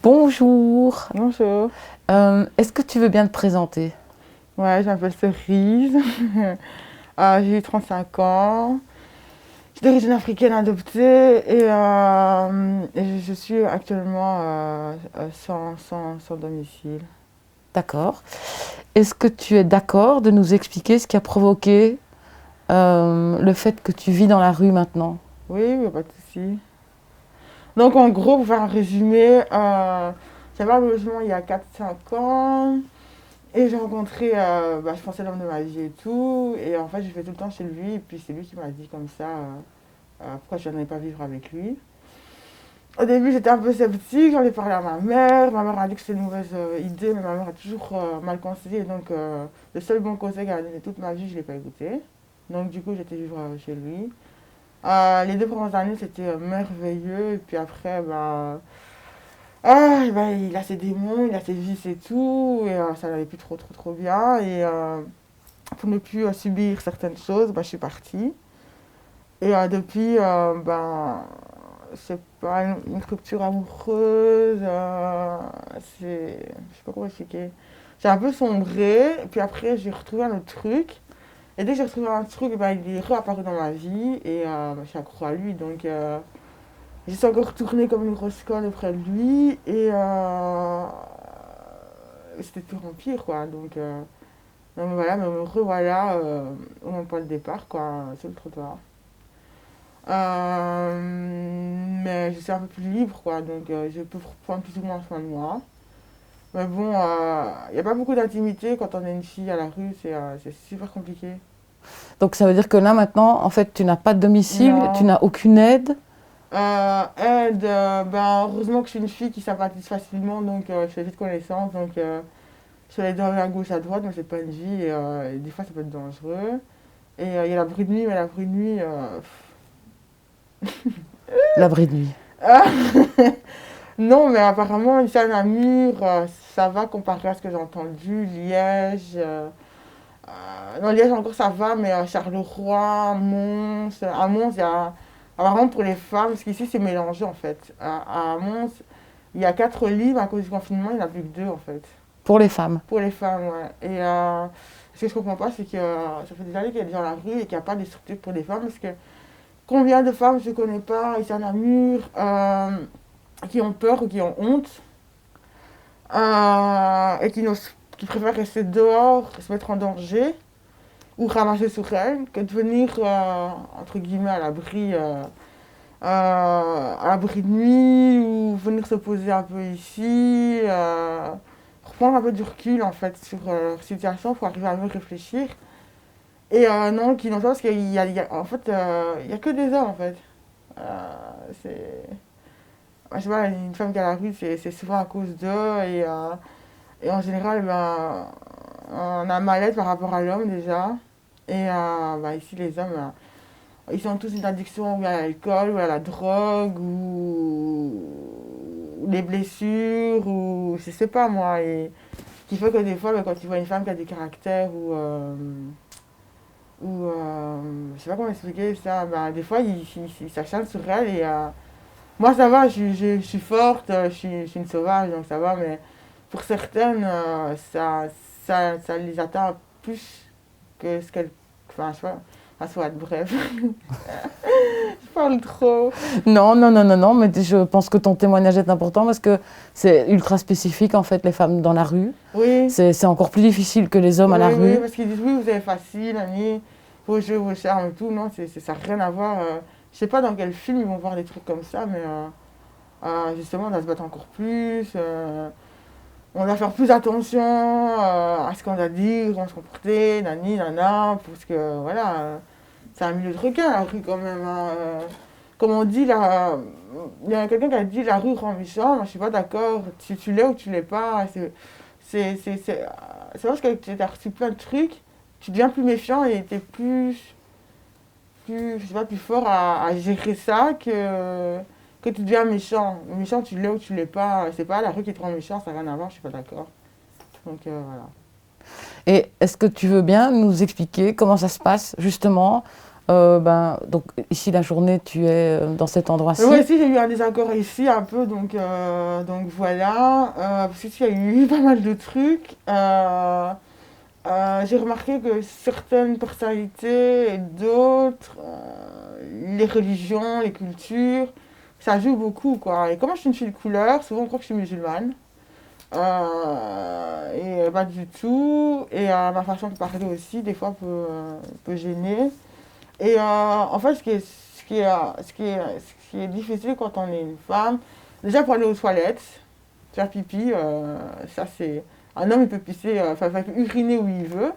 Bonjour. Bonjour. Est-ce que tu veux bien te présenter? Ouais, je m'appelle Cerise. J'ai 35 ans. Je suis d'origine africaine adoptée et je suis actuellement sans domicile. D'accord. Est-ce que tu es d'accord de nous expliquer ce qui a provoqué le fait que tu vis dans la rue maintenant? Oui, oui, pas de souci. Donc en gros, pour faire un résumé, j'avais un logement il y a 4 5 ans et j'ai rencontré, je pensais l'homme de ma vie et tout. Et en fait, je vais tout le temps chez lui et puis c'est lui qui m'a dit comme ça pourquoi je n'allais pas vivre avec lui. Au début, j'étais un peu sceptique, j'en ai parlé à ma mère. Ma mère a dit que c'était une mauvaise idée, mais ma mère a toujours mal conseillé. Donc, le seul bon conseil qu'elle a donné toute ma vie, je ne l'ai pas écouté. Donc, du coup, j'étais vivre chez lui. Les 2 premières années, c'était merveilleux. Et puis après, il a ses démons, il a ses vices et tout. Et ça n'allait plus trop bien. Et pour ne plus subir certaines choses, je suis partie. Et depuis, c'est pas une rupture amoureuse. Je sais pas comment expliquer. J'ai un peu sombré, puis après j'ai retrouvé un autre truc. Et dès que j'ai retrouvé un truc, il est réapparu dans ma vie et je suis accro à lui. Donc j'ai suis encore retournée comme une grosse conne auprès de lui et c'était de pire en pire quoi. Donc voilà, me revoilà au même point de départ quoi, sur le trottoir. Mais je suis un peu plus libre, quoi, donc je peux prendre plus ou moins soin de moi. Mais bon, il n'y a pas beaucoup d'intimité quand on est une fille à la rue, c'est super compliqué. Donc ça veut dire que là maintenant, en fait, tu n'as pas de domicile, tu Non. n'as aucune aide. Aide, heureusement que je suis une fille qui sympathise facilement, donc je fais vite connaissance. Donc je vais aller dormir à gauche, à droite, mais c'est pas une vie, et des fois ça peut être dangereux. Et il y a l'abri de nuit, mais l'abri de nuit, L'abri de nuit. ah, non, mais apparemment, ici à Namur, ça va comparé à ce que j'ai entendu. Liège. Non, Liège encore ça va, mais Charleroi, Mons. À Mons, il y a. Apparemment pour les femmes, parce qu'ici c'est mélangé en fait. À Mons, il y a 4 lits, mais à cause du confinement, il n'y en a plus que 2 en fait. Pour les femmes. Pour les femmes, ouais. Et ce que je comprends pas, c'est que ça fait des années qu'il y a des gens à la rue et qu'il n'y a pas de structure pour les femmes. Parce que combien de femmes je ne connais pas ici à Namur qui ont peur ou qui ont honte et qui préfèrent rester dehors, se mettre en danger ou ramasser sur elles que de venir entre guillemets à l'abri de nuit ou venir se poser un peu ici, reprendre un peu du recul en fait sur leur situation pour arriver à mieux réfléchir. Et non, qui n'ont pas parce en fait, il y a que des hommes en fait. C'est je sais pas, une femme qui est à la rue, c'est souvent à cause d'eux. Et en général, on a un mal-être par rapport à l'homme déjà. Et ici, les hommes, ils ont tous une addiction ou à l'alcool, ou à la drogue, ou des blessures, ou je sais pas moi. Et ce qui fait que des fois, quand tu vois une femme qui a du caractère je sais pas comment expliquer ça, des fois, ils s'acharnent sur elle et. Moi, ça va, je suis forte, je suis une sauvage, donc ça va, mais pour certaines, ça les atteint plus que ce qu'elles. Enfin, je sais pas, soit, bref. Je parle trop. Non, non, non, non, non, mais je pense que ton témoignage est important parce que c'est ultra spécifique en fait, les femmes dans la rue. Oui, C'est encore plus difficile que les hommes à la oui, rue. parce qu'ils disent oui, vous avez facile, Annie, vos jeux, vos charmes et tout. Non, ça n'a rien à voir. Je sais pas dans quel film ils vont voir des trucs comme ça, mais justement, on doit se battre encore plus. On doit faire plus attention à ce qu'on doit dire, comment se comporter, nani, nana, parce que voilà, c'est un milieu de requins la rue quand même. Hein. Comme on dit, il y a quelqu'un qui a dit la rue rend méchant, moi je suis pas d'accord, si tu l'es ou tu l'es pas, c'est parce que tu as reçu plein de trucs, tu deviens plus méfiant et tu es je sais pas, plus fort à gérer ça que tu deviens méchant. Méchant, tu l'es ou tu l'es pas. C'est pas la rue qui te rend méchant, ça n'a rien à voir, je suis pas d'accord. Donc voilà. Et est-ce que tu veux bien nous expliquer comment ça se passe justement Donc ici, la journée, tu es dans cet endroit-ci. Oui, ici, j'ai eu un désaccord ici un peu, donc voilà. Parce qu'ici, il y a eu pas mal de trucs. J'ai remarqué que certaines personnalités et d'autres, les religions, les cultures, ça joue beaucoup, quoi. Et comme moi, je suis une fille de couleur, souvent on croit que je suis musulmane. Et pas du tout. Et ma façon de parler aussi, des fois, peut gêner. Et en fait, ce qui est difficile quand on est une femme, déjà pour aller aux toilettes, faire pipi, ça c'est. Un homme, il peut pisser, enfin, il peut uriner où il veut.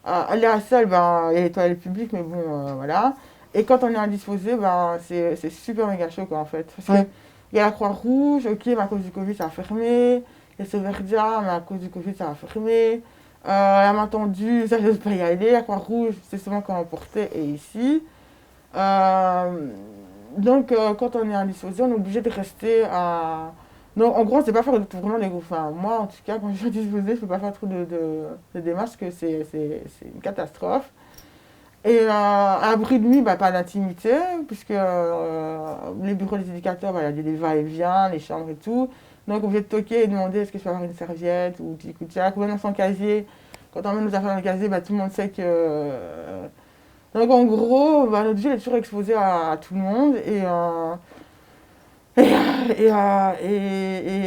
Aller à la salle, ben, il y a les toilettes publiques, mais bon, voilà. Et quand on est indisposé, ben, c'est super méga chaud, quoi, en fait. Parce Ouais. qu'il y a la Croix-Rouge, ok, mais à cause du Covid, ça a fermé. Il y a Sauverdia, mais à cause du Covid, ça a fermé. La main tendue, ça, je ne peux pas y aller. La Croix-Rouge, c'est souvent quand on portait, et ici. Euh, quand on est indisposé, on est obligé de rester à. Donc, en gros, c'est pas faire vraiment des groupes. Enfin, moi, en tout cas, quand je suis indisposée, je peux pas faire trop de démarches, parce que c'est une catastrophe. Et un bruit de nuit, bah, pas d'intimité, puisque les bureaux des éducateurs, bah, il y a des va-et-vient, les chambres et tout. Donc, on vient de toquer et demander est-ce que je peux avoir une serviette ou petit coup de chat, ou même dans son casier. Quand on met nos affaires dans le casier, bah, tout le monde sait que. Donc en gros, bah, notre vie est toujours exposée à tout le monde et,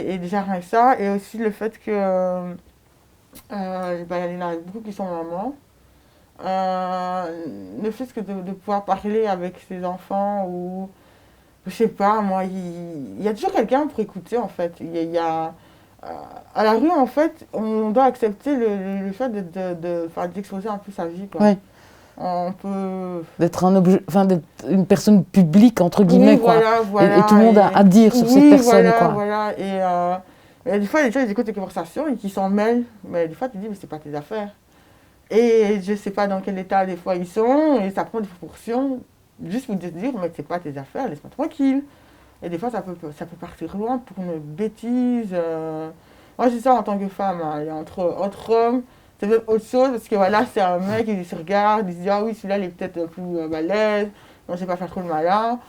et déjà rien que ça. Et aussi le fait que bah, il y en a beaucoup qui sont mamans. Le fait que de pouvoir parler avec ses enfants ou je sais pas, moi, il y a toujours quelqu'un pour écouter en fait. À la rue en fait, on doit accepter le fait d'exposer un peu sa vie, quoi. Ouais. On peut. D'être un objet, enfin, d'être une personne publique, entre Oui, guillemets, quoi. voilà. Et tout le monde a à dire sur cette Oui, personne, quoi. voilà. Et des fois, les gens, ils écoutent les conversations et qui s'en mêlent. Mais des fois, tu te dis, mais c'est pas tes affaires. Et je sais pas dans quel état, des fois, ils sont. Et ça prend des proportions. Juste pour te dire, mais c'est pas tes affaires, laisse-moi tranquille. Et des fois, ça peut partir loin pour une bêtise. Moi, je dis ça en tant que femme. Hein. Et entre hommes, c'est peut-être autre chose. Parce que voilà, c'est un mec, il se regarde, il se dit, ah oui, celui-là, il est peut-être plus balèze. Non, je vais pas faire trop le malin.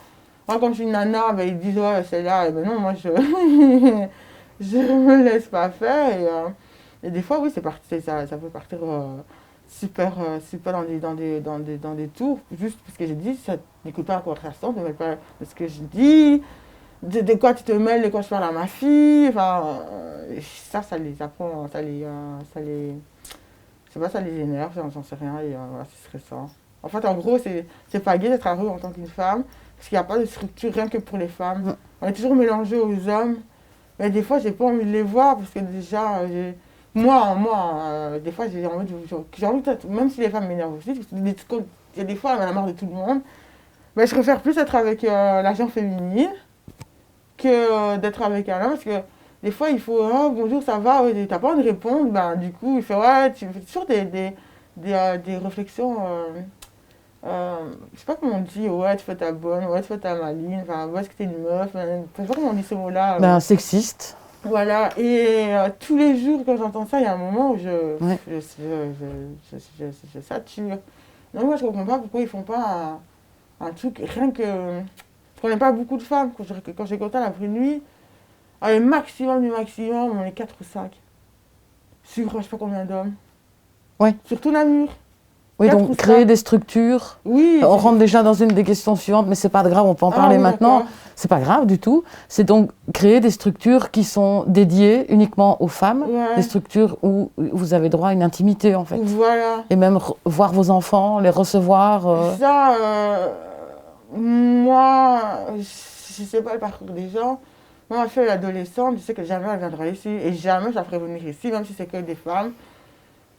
Moi, comme je suis une nana, ben, ils disent, ouais, celle-là, ben non, moi, je je me laisse pas faire. Et des fois, oui, c'est parti, ça peut partir super dans des tours, juste parce que j'ai dit, ça n'écoute pas la conversation, ne mêle pas de ce que je dis, de quoi tu te mêles, de quoi je parle à ma fille. Enfin, ça les apprend, je sais pas, ça les énerve, j'en sais rien, et voilà, ce serait ça. En fait, en gros, c'est pas gai d'être à rue en tant qu'une femme, parce qu'il n'y a pas de structure rien que pour les femmes. Mm. On est toujours mélangés aux hommes, mais des fois, j'ai pas envie de les voir, parce que déjà, des fois, j'ai envie de, même si les femmes m'énervent aussi, parce qu'il y a des fois, on a marre de tout le monde, mais je préfère plus être avec la gente féminine que d'être avec un homme, parce que des fois, il faut, oh, bonjour, ça va, ouais, t'as pas envie de répondre, ben, du coup, il fait, ouais, tu fais toujours des réflexions, je sais pas comment on dit, ouais, tu fais ta bonne, ouais, tu fais ta maline, enfin, ouais, est-ce que t'es une meuf, je sais pas comment on dit ce mot-là. Ben, sexiste. Voilà, et tous les jours, quand j'entends ça, il y a un moment où Ouais. je sature. Donc, moi, je comprends pas pourquoi ils font pas un truc, rien que. Je connais pas beaucoup de femmes, quand j'ai compté la vraie nuit, allez, maximum du maximum, on est 4 ou 5. Sur je sais pas combien d'hommes. Ouais. Sur tout Namur. Oui, 4 ou donc créer 5. des structures. Oui. On rentre déjà dans une des questions suivantes, mais c'est pas grave, on peut en Ah parler oui, maintenant. d'accord. C'est pas grave du tout. C'est donc créer des structures qui sont dédiées uniquement aux femmes, Ouais. des structures où vous avez droit à une intimité en fait. Voilà. Et même voir vos enfants, les recevoir. Ça, moi, je sais pas le parcours des gens. Moi, ma fille est adolescente, je sais que jamais elle viendra ici. Et jamais je la ferai venir ici, même si c'est que des femmes.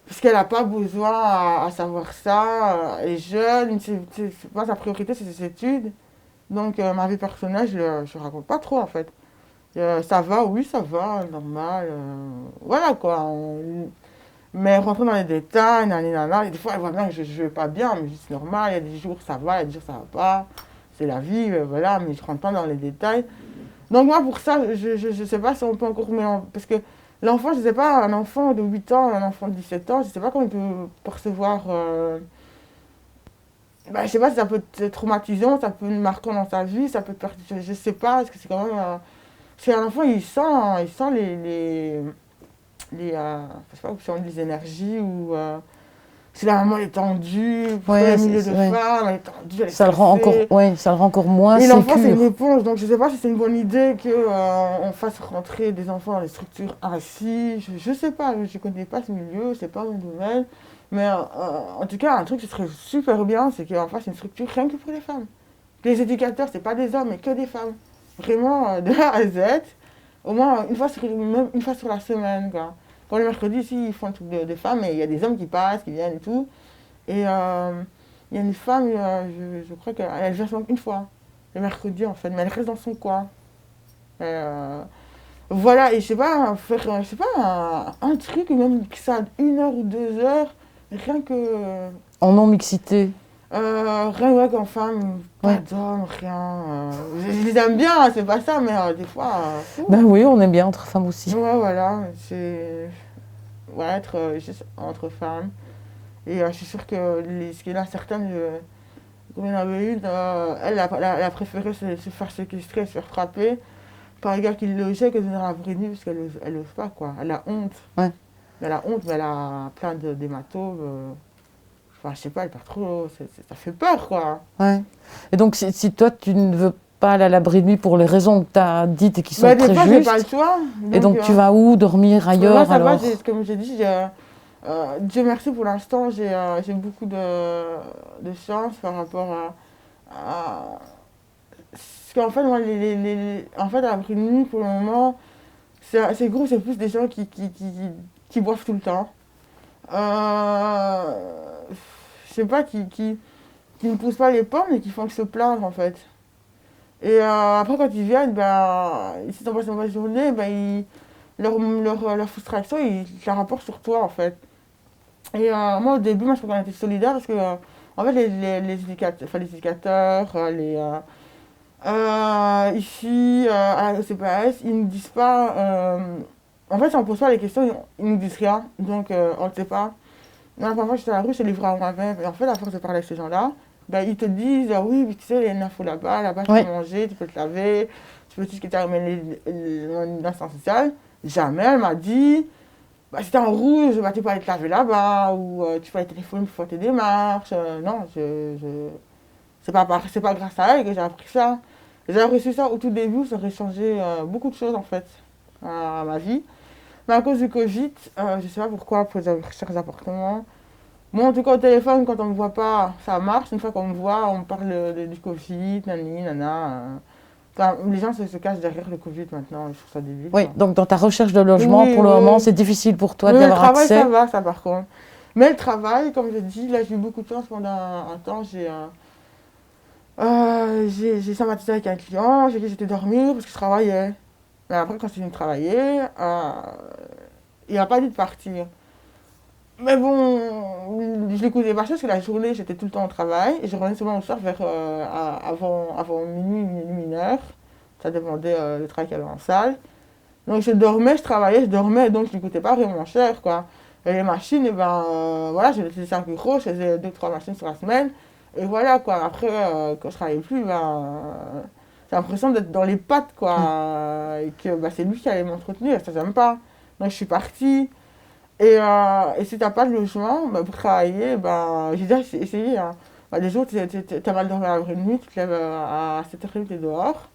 Parce qu'elle n'a pas besoin à savoir ça. Elle est jeune, pas sa priorité, c'est ses études. Donc, ma vie personnelle, je ne raconte pas trop, en fait. Ça va, oui, ça va, normal. Voilà, quoi. Mais rentrer dans les détails, nanana, et des fois, elle voit bien que je ne vais pas bien, mais c'est normal. Il y a des jours ça va, il y a des jours ça va pas. C'est la vie, voilà, mais je ne rentre pas dans les détails. Donc, moi, pour ça, je ne sais pas si on peut encore mélanger. Parce que l'enfant, je ne sais pas, un enfant de 8 ans, un enfant de 17 ans, je ne sais pas comment il peut percevoir bah, je sais pas si ça peut être traumatisant, ça peut être marquant dans sa vie, ça peut être je sais pas, parce que c'est quand même... parce qu'un enfant, il sent je sais pas, si on dit les énergies ou... si la maman est tendue, pour Ouais, le milieu de femme, elle est tendue, elle est ça le rend encore, stressée. ouais, ça le rend encore moins Et l'enfant, c'est une sécure. éponge, donc je sais pas si c'est une bonne idée qu'on fasse rentrer des enfants dans les structures ainsi. Je sais pas, je connais pas ce milieu, c'est pas mon domaine. Mais en tout cas, un truc qui serait super bien, c'est qu'on fasse une structure rien que pour les femmes. Que les éducateurs, c'est pas des hommes, mais que des femmes. Vraiment, de A à Z, au moins même une fois sur la semaine, quoi. Quand le mercredi, ici, ils font un truc de femmes, et il y a des hommes qui passent, qui viennent et tout. Et il y a une femme, je crois qu'elle vient seulement une fois, le mercredi en fait, mais elle reste dans son coin. Et, voilà, et je sais pas, faire je sais pas, un truc, même que ça 1 heure ou 2 heures, rien que. En non-mixité. Rien ouais, qu'en femme, pas Ouais. d'homme, rien. Je les aime bien, hein, c'est pas ça, mais des fois. Ben oui, on aime bien entre femmes aussi. Ouais, voilà, c'est. Ouais, être juste entre femmes. Et je suis sûre que ce qu'il y en a certaines. Comme il y en avait une, elle a préféré se faire séquestrer, se faire frapper par un gars qui le logeait que de venir la prévenir parce qu'elle n'ose pas, quoi. Elle a honte. Ouais. Elle a honte, mais elle a plein d'hématomes. Enfin, je sais pas, elle perd trop. Ça fait peur, quoi. Ouais. Et donc, si toi, tu ne veux pas aller à l'abri de nuit pour les raisons que tu as dites et qui sont Bah, très des fois, j'ai pas le justes, choix. et donc tu vas où dormir ailleurs Moi, ça va, alors? comme j'ai dit, Dieu merci pour l'instant, j'ai beaucoup de chance par rapport à parce qu'en fait, moi, en fait, à l'abri de nuit, pour le moment, c'est gros, c'est plus des gens qui boivent tout le temps. Je sais pas, qui ne poussent pas les pommes, mais qui font que se plaindre, en fait. Et après, quand ils viennent, ben, s'ils ont passé une mauvaise journée, ben, leur frustration, ils la rapportent sur toi, en fait. Et moi, au début, moi, je crois qu'on était solidaires parce que, en fait, les éducateurs, enfin, les éducateurs, ici, à la CPS, ils ne disent pas. En fait, si on ne pose pas les questions, ils ne nous disent rien. Donc, on ne sait pas. Non, parfois, j'étais à la rue, je livré à moi-même. Et en fait, à force de parler avec ces gens-là, ben, ils te disent ah oui, tu sais, il y a une info là-bas, tu Ouais. peux manger, tu peux te laver, tu peux tout ce qui t'amène l'instant social. Jamais elle m'a dit bah, si t'es en rouge, bah, tu peux aller te laver là-bas, ou tu peux aller téléphoner pour faire tes démarches. Non, c'est pas grâce à elle que j'ai appris ça. J'ai reçu ça au tout début, ça aurait changé beaucoup de choses en fait à ma vie. Mais à cause du Covid, je sais pas pourquoi, pour les recherches d'appartements. Moi, en tout cas, au téléphone, quand on me voit pas, ça marche. Une fois qu'on me voit, on me parle du Covid, nani, nana. Enfin, les gens se cachent derrière le Covid maintenant, je trouve ça débile. Oui, Quoi. donc dans ta recherche de logement, Oui, pour le oui. moment, c'est difficile pour toi Oui, d'y le avoir travail, accès. ça va, ça par contre. Mais le travail, comme je dis, là, j'ai eu beaucoup de chance pendant un temps. J'ai sympathisé avec un client, j'ai dit que j'étais dormir parce que je travaillais. Mais après, quand je suis venue travailler, il n'a pas dit de partir. Mais bon, je l'écoutais pas parce que la journée, j'étais tout le temps au travail. Et je revenais seulement au soir vers avant minuit, minuit, 1 heure. Ça dépendait du travail qu'il y avait en salle. Donc je dormais, je travaillais, je dormais, donc je n'écoutais pas vraiment cher, quoi. Et les machines, et ben, voilà, j'ai laissé 5 euros, je faisais 2-3 machines sur la semaine. Et voilà, quoi. Après, quand je travaillais plus, ben, j'ai l'impression d'être dans les pattes, quoi. Et que ben, c'est lui qui allait m'entretenir, ça j'aime pas. Donc je suis partie. Et si t'as pas de logement, ben, pour travailler, ben, j'ai déjà essayé. Hein. Ben, des jours, t'as mal dormi à la nuit, tu te lèves à 7h30, t'es dehors.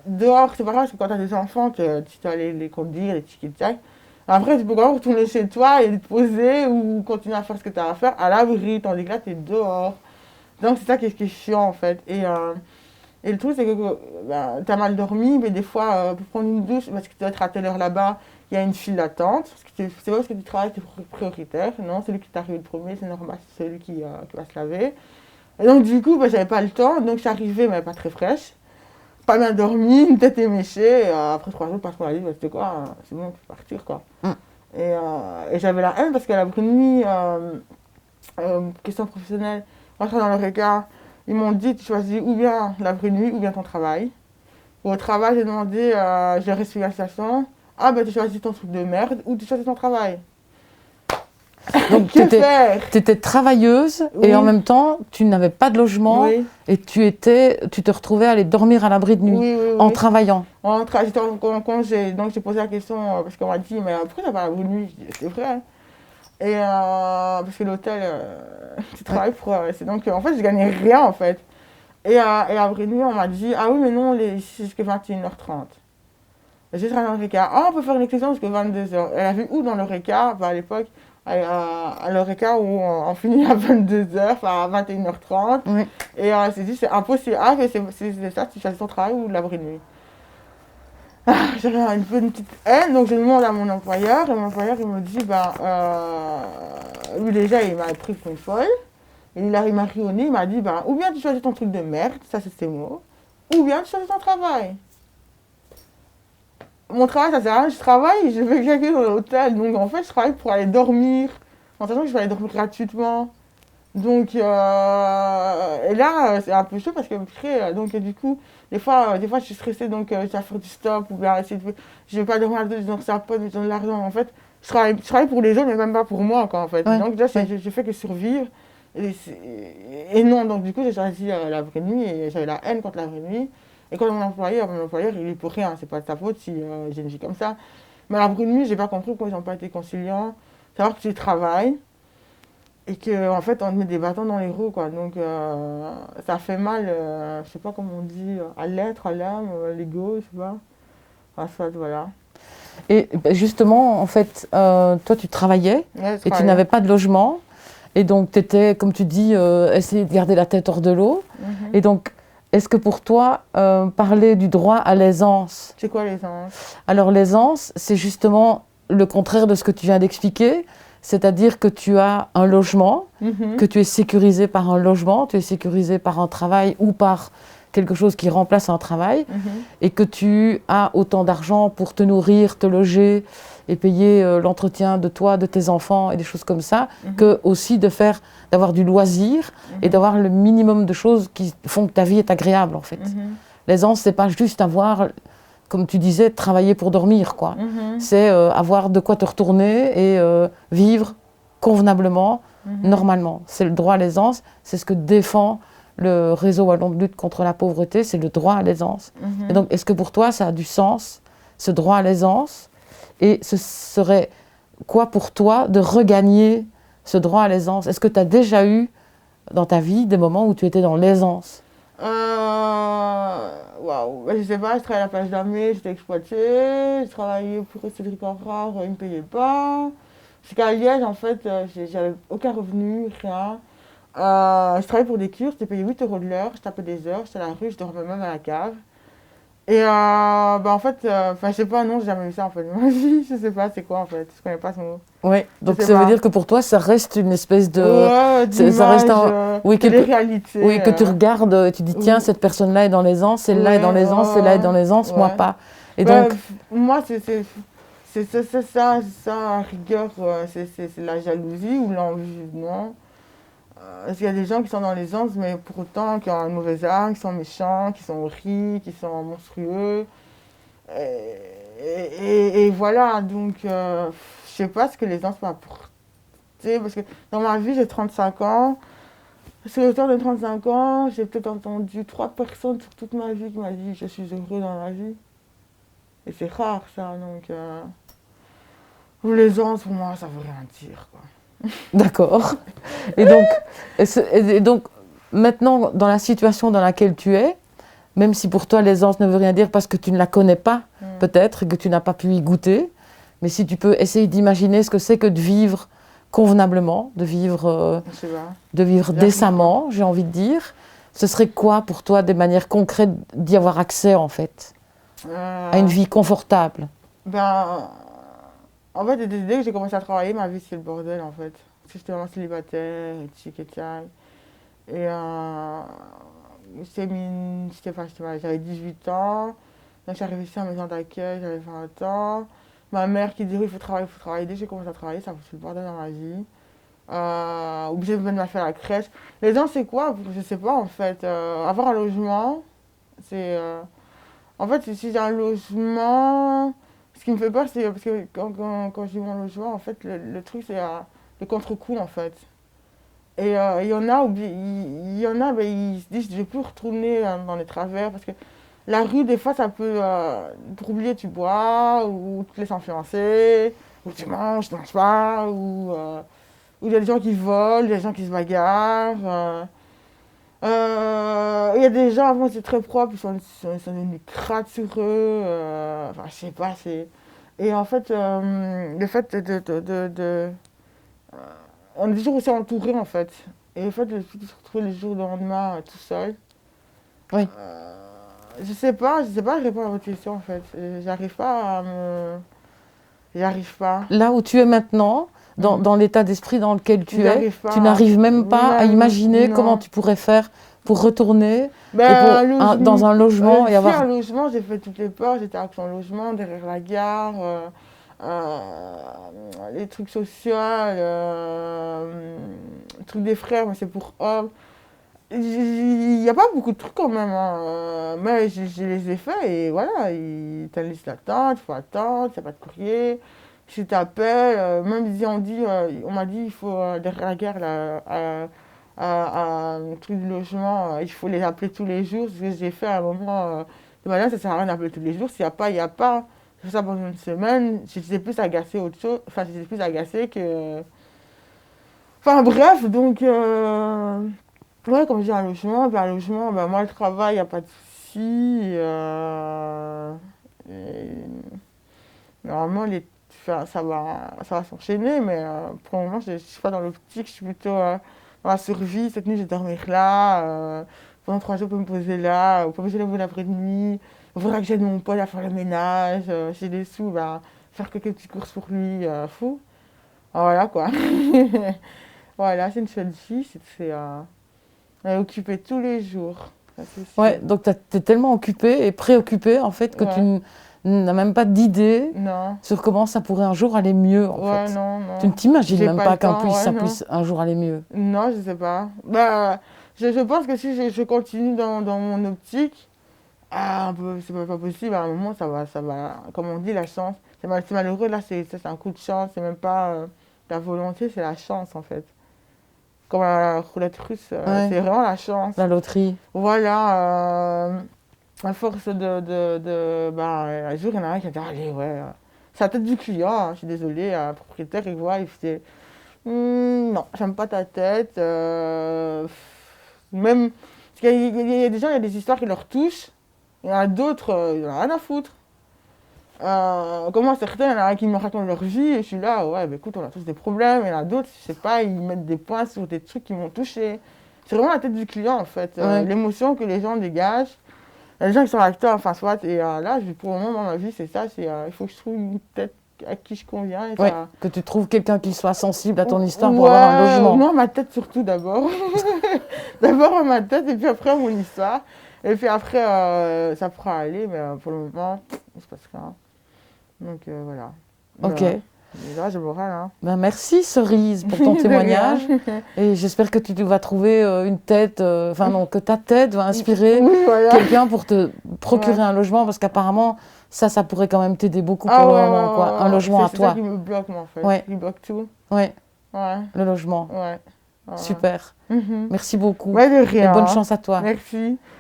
Dehors, c'est pas grave, parce que quand t'as des enfants, tu dois aller les conduire, les tic-tac. Après, tu peux quand même retourner chez toi et te poser ou continuer à faire ce que tu as à faire à l'abri, tandis que là, tu es dehors. Donc, c'est ça qui est chiant, en fait. Et le truc, c'est que ben, tu as mal dormi, mais des fois, pour prendre une douche, parce que tu dois être à telle heure là-bas, il y a une file d'attente. C'est pas parce que tu travailles que tu es prioritaire. Non, celui qui t'arrive le premier, c'est normal, c'est celui qui va se laver. Et donc, du coup, ben, j'avais pas le temps. Donc, j'arrivais, mais pas très fraîche. Pas bien dormi, une tête éméchée. Après 3 jours, parce qu'on a dit, bah, c'était quoi, c'est bon, on peut partir, quoi. Mm. Et j'avais la haine parce qu'à la nuit, question professionnelle, rentrant dans le regard, ils m'ont dit, tu choisis ou bien la nuit ou bien ton travail. Au travail, j'ai demandé, j'ai reçu la station. Ah, ben, tu choisis ton truc de merde ou tu choisis ton travail. Donc, Que faire? tu étais travailleuse Oui. et en même temps, tu n'avais pas de logement Oui, et tu te retrouvais à aller dormir à l'abri de nuit oui, oui, en oui. travaillant. J'étais en congé, donc j'ai posé la question parce qu'on m'a dit, mais pourquoi t'as pas la nuit? Je dis, c'est vrai. Et parce que l'hôtel, tu Ouais. travailles pour. C'est donc, en fait, je gagnais rien en fait. Et après nuit, on m'a dit, ah oui, mais non, c'est jusqu'à 21h30. J'ai travaillé dans l'Eureka. Ah, on peut faire une exception jusqu'à 22h. Elle a vu où dans l'Eureka, à l'époque, à l'Eureka où on finit à 22h, enfin à 21h30. Oui. Et elle s'est dit, c'est impossible. Ah, mais c'est ça, tu fais ton travail ou de l'abri de nuit. J'avais une petite haine, donc je demande à mon employeur, et mon employeur il me dit, lui déjà il m'a pris pour une folle, et il m'a ri au nez, il m'a dit, ou bien tu choisis ton truc de merde, ça c'est ses mots, ou bien tu choisis ton travail. Mon travail ça sert à rien, je travaille, je vais claquer dans l'hôtel, donc en fait je travaille pour aller dormir, en sachant que je vais aller dormir gratuitement. Donc, et là, c'est un peu chaud parce que donc, du coup, des fois, je suis stressée, donc je dois faire du stop ou bien essayer de. Je vais pas dormir donc ça pas me donne de l'argent. En fait, je travaille pour les autres, mais même pas pour moi, quoi, en fait. Ouais. Donc, là, Ouais. je fais que survivre. Et non, donc, du coup, j'ai choisi la vraie nuit et j'avais la haine contre la vraie nuit. Et quand mon employeur, il est pour rien, c'est pas de sa faute si j'ai une vie comme ça. Mais la vraie nuit, j'ai pas compris pourquoi ils n'ont pas été conciliants. Savoir que tu travailles et qu'en fait on te met des bâtons dans les roues quoi, donc ça fait mal, je sais pas comment on dit, à l'être, à l'âme, à l'ego, je sais pas, enfin, soit, voilà. Et justement, en fait, toi, tu travaillais Ouais, et tu n'avais pas de logement. Et donc, tu étais, comme tu dis, essayer de garder la tête hors de l'eau. Et donc, est-ce que pour toi, parler du droit à l'aisance, C'est quoi les anges? alors l'aisance, c'est justement le contraire de ce que tu viens d'expliquer, c'est-à-dire que tu as un logement, que tu es sécurisé par un logement, tu es sécurisé par un travail ou par quelque chose qui remplace un travail, et que tu as autant d'argent pour te nourrir, te loger et payer l'entretien de toi, de tes enfants et des choses comme ça, que aussi d'avoir du loisir et d'avoir le minimum de choses qui font que ta vie est agréable en fait. L'aisance, c'est pas juste avoir, comme tu disais, travailler pour dormir, quoi. C'est avoir de quoi te retourner et vivre convenablement, normalement. C'est le droit à l'aisance, c'est ce que défend le réseau wallon de lutte contre la pauvreté, c'est le droit à l'aisance. Et donc, est-ce que pour toi, ça a du sens, ce droit à l'aisance? Et ce serait quoi pour toi de regagner ce droit à l'aisance? Est-ce que tu as déjà eu dans ta vie des moments où tu étais dans l'aisance? Waouh, je sais pas, je travaillais à la plage d'Amé, j'étais exploitée, je travaillais pour Cédric Aurore, ils me payaient pas. Jusqu'à Liège, en fait, j'avais aucun revenu, rien. Je travaillais pour des cures, j'étais payé 8 euros de l'heure, je tapais des heures, j'étais à la rue, je dormais même à la cave. Et en fait, je sais pas, non, j'ai jamais vu ça en fait. Je sais pas, c'est quoi en fait, je connais pas ce mot. Oui, donc sais ça veut pas. dire que pour toi, ça reste une espèce de... Ouais, ça reste d'image, oui, des réalités. oui, que tu regardes et tu dis, tiens, Oui. cette personne-là est dans l'aisance, celle-là est dans l'aisance, celle-là est dans l'aisance, moi Ouais. pas. Et Bah, donc, moi, c'est ça, à rigueur, c'est la jalousie ou l'envie, non. Parce qu'il y a des gens qui sont dans l'aisance, mais pour autant qui ont un mauvais âme, qui sont méchants, qui sont horribles, qui sont monstrueux. Et voilà, donc je sais pas ce que l'aisance m'a apporté, parce que dans ma vie, j'ai 35 ans. Sur le temps de 35 ans, j'ai peut-être entendu 3 personnes sur toute ma vie qui m'ont dit je suis heureux dans la vie. Et c'est rare ça, donc l'aisance pour moi ça veut rien dire quoi. d'accord. Et donc, maintenant, dans la situation dans laquelle tu es, même si pour toi l'aisance ne veut rien dire parce que tu ne la connais pas, peut-être, et que tu n'as pas pu y goûter, mais si tu peux essayer d'imaginer ce que c'est que de vivre convenablement, de vivre Je sais pas. décemment, j'ai envie de dire, ce serait quoi pour toi, des manières concrètes d'y avoir accès, en fait, à une vie confortable? En fait, dès que j'ai commencé à travailler, ma vie c'est le bordel en fait. Parce que j'étais vraiment célibataire, et tchic et tchac. Et j'avais 18 ans. Donc j'arrivais ici en maison d'accueil, j'avais 20 ans. Ma mère qui disait oui, il faut travailler, il faut travailler. Dès que j'ai commencé à travailler, ça a foutu le bordel dans ma vie. Obligée de me faire la crèche. Les gens, c'est quoi? Je sais pas en fait. Avoir un logement, c'est. En fait, si j'ai un logement. Ce qui me fait peur, c'est parce que quand j'ai mon logement, en fait, le truc, c'est le contre-coup, en fait. Et il y en a, ils se disent, je ne vais plus retourner dans les travers, parce que la rue, des fois, ça peut, pour oublier, tu bois, ou tu te laisses influencer, ou tu manges pas, ou il y a des gens qui volent, il y a des gens qui se bagarrent. Il y a des gens, avant, c'est très propre, ils sont devenus crades sur eux. Enfin, je sais pas, c'est... Et en fait, le fait on est toujours aussi entouré, en fait. Et le fait de se retrouver le jour au lendemain tout seul. Oui. Je sais pas répondre à votre question, en fait. J'arrive pas à me... J'arrive pas. Là où tu es maintenant, dans l'état d'esprit dans lequel tu es, tu Pas. n'arrives même pas à imaginer Non. comment tu pourrais faire pour retourner Ben, dans un logement et avoir... un logement, j'ai fait toutes les portes, j'étais à Action Logement, derrière la gare, les trucs sociaux, trucs des frères, mais c'est pour hommes. Il n'y a pas beaucoup de trucs quand même, hein. Mais je les ai faits et voilà, t'as une liste d'attente, il faut attendre, il n'y a pas de courrier. Si tu t'appelles, même si on m'a dit il faut derrière la gare là, à un truc de logement, il faut les appeler tous les jours. Ce que j'ai fait à un moment, de manière, ça ne sert à rien d'appeler tous les jours. S'il n'y a pas, il n'y a pas. J'ai fait ça pendant une semaine, j'étais plus agacée autre chose. Enfin, j'étais plus agacée que. Enfin bref, donc. Ouais, comme j'ai un logement, puis un logement, ben, moi le travail, il n'y a pas de souci. Et normalement, ça va s'enchaîner, mais pour le moment, je ne suis pas dans l'optique, je suis plutôt dans la survie. Cette nuit, je vais dormir là. Pendant 3 jours, je peux me poser là. Ou pas besoin de l'après-midi. Il faudra que j'aide mon pote à faire le ménage. J'ai des sous, ben, faire quelques petites courses pour lui. Fou. Voilà quoi. Voilà, c'est une jeune fille. Elle est occupée tous les jours. Ouais, donc tu es tellement occupée et préoccupée en fait que tu n'as même pas d'idée sur comment ça pourrait un jour aller mieux en fait. Non. Tu ne t'imagines même pas qu'un ça puisse un jour aller mieux. Non, je sais pas. Bah, je pense que si je continue dans mon optique, c'est pas possible. À un moment, ça va. Comme on dit, la chance. C'est malheureux, là, c'est un coup de chance. C'est même pas la volonté, c'est la chance en fait. Comme la roulette russe, c'est vraiment la chance. La loterie. Voilà. À force un jour, il y en a un qui a dit, allez, ouais. C'est la tête du client, hein, je suis désolée, un propriétaire, il voit, il fait, non, j'aime pas ta tête. Même, parce qu'il y a des gens, il y a des histoires qui leur touchent, il y en a d'autres, ils n'en ont rien à foutre. Comment certains, il y en a un qui me racontent leur vie, et je suis là, ouais, bah, écoute, on a tous des problèmes, il y en a d'autres, je sais pas, ils mettent des points sur des trucs qui m'ont touché. C'est vraiment la tête du client, en fait, l'émotion que les gens dégagent. Il y a des gens qui sont acteurs, enfin, soit, et là, pour le moment, dans ma vie, c'est ça, il faut que je trouve une tête à qui je conviens. Et que tu trouves quelqu'un qui soit sensible à ton histoire pour avoir un logement. Non, ma tête surtout d'abord. D'abord ma tête, et puis après mon histoire. Et puis après, ça pourra aller, mais pour le moment, il se passe rien. Donc voilà. Ok. Voilà. Et là, j'ai le moral. Hein. Ben, merci Cerise pour ton témoignage. Et j'espère que tu vas trouver une tête, que ta tête va inspirer quelqu'un pour te procurer un logement, parce qu'apparemment, ça pourrait quand même t'aider beaucoup pour le moment. Quoi. Un logement à toi. C'est ça qui me bloque, moi, en fait. Qui bloque tout. Ouais. Le logement. Ouais. Super. Merci beaucoup. Ouais, de rien. Et bonne chance à toi. Merci.